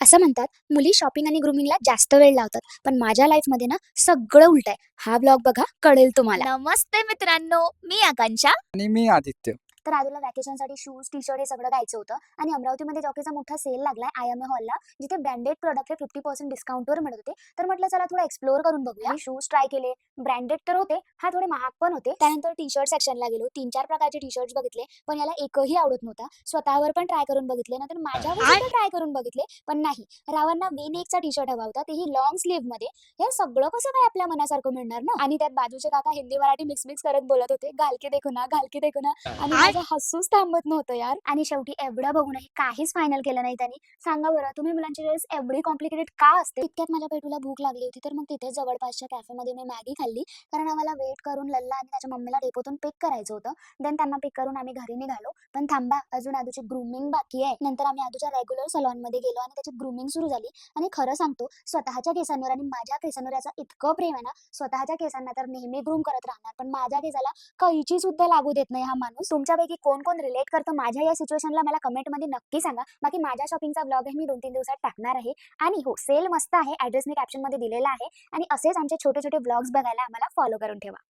असं म्हणतात, मुली शॉपिंग आणि ग्रूमिंगला जास्त वेळ लावतात. पण माझ्या लाईफमध्ये ना सगळं उलटं आहे. हा ब्लॉग बघा, कळेल तुम्हाला. नमस्ते मित्रांनो, मी आकांक्षा. आणि मी आदित्य. तर आदूला व्हॅकेशनसाठी शूज, टी-शर्ट हे सगळं घ्यायचं होतं आणि अमरावतीमध्ये जॉकीचा मोठा सेल लागलाय आय-एम-ए हॉलला, जिथे ब्रँडेड प्रॉडक्ट हे 50% डिस्काउंटवर मिळत होते. तर म्हटलं चला थोडं एक्सप्लोअर करून बघूया. शूज ट्राय केले, ब्रँडेड तर होते, हा थोडे महाग पण होते. त्यानंतर टी-शर्ट सेक्शनला गेलो, 3-4 प्रकारचे टी-शर्ट्स बघितले, पण याला एकही आवडत नव्हता. स्वतःवर पण ट्राय करून बघितले, नंतर माझ्यावर सुद्धा ट्राय करून बघितले, पण नाही. रावांना V-neckचा टी-शर्ट हवा होता, तेही लॉंग स्लीव्हमध्ये. हे सगळं कसं काय आपल्या मनासारखं मिळणार ना? आणि त्यात बाजूचे काका हिंदी मराठी मिक्स करत बोलत होते, "घाल के देखो ना, घाल के देखो ना." आणि माझं हसूच थांबत नव्हतं यार. आणि शेवटी एवढं बघूनही काहीच फायनल केलं नाही त्यांनी. सांगा बरं, तुम्ही मुलांची ड्रेस एवढी कॉम्प्लिकेटेड का असते? इतक्यात माझ्या पेटूला भूक लागली होती, तर मग तिथे जवळपासच्या कॅफेमध्ये मी मॅगी खाल्ली, कारण आम्हाला वेट करून लल्ला आणि त्याच्या मम्मीला डेपोतून पिक करायचं होतं. देन त्यांना पिक करून आम्ही घरी निघालो. पण थांबा, अजून आदूची ग्रूमिंग बाकी आहे. नंतर आम्ही आदूच्या रेग्युलर सलॉनमध्ये गेलो आणि त्याची ग्रूमिंग सुरू झाली. आणि खरं सांगतो, स्वतःच्या केसांवर आणि माझ्या केसांवर याचं इतकं प्रेम आहे ना, स्वतःच्या केसांना तर नेहमी ग्रूम करत राहणार, पण माझ्या केसाला कैची सुद्धा लागू देत नाही हा माणूस. तुमच्यापैकी कोण कोण रिलेट करतं माझ्या या सिच्युएशनला मला कमेंटमध्ये नक्की सांगा. बाकी माझ्या शॉपिंगचा ब्लॉग आहे मी 2-3 दिवसात टाकणार आहे. आणि हो, सेल मस्त आहे, ॲड्रेस मी कॅप्शनमध्ये दिलेला आहे. आणि असेच आमचे छोटे छोटे ब्लॉग्स बघायला आम्हाला फॉलो करून ठेवा.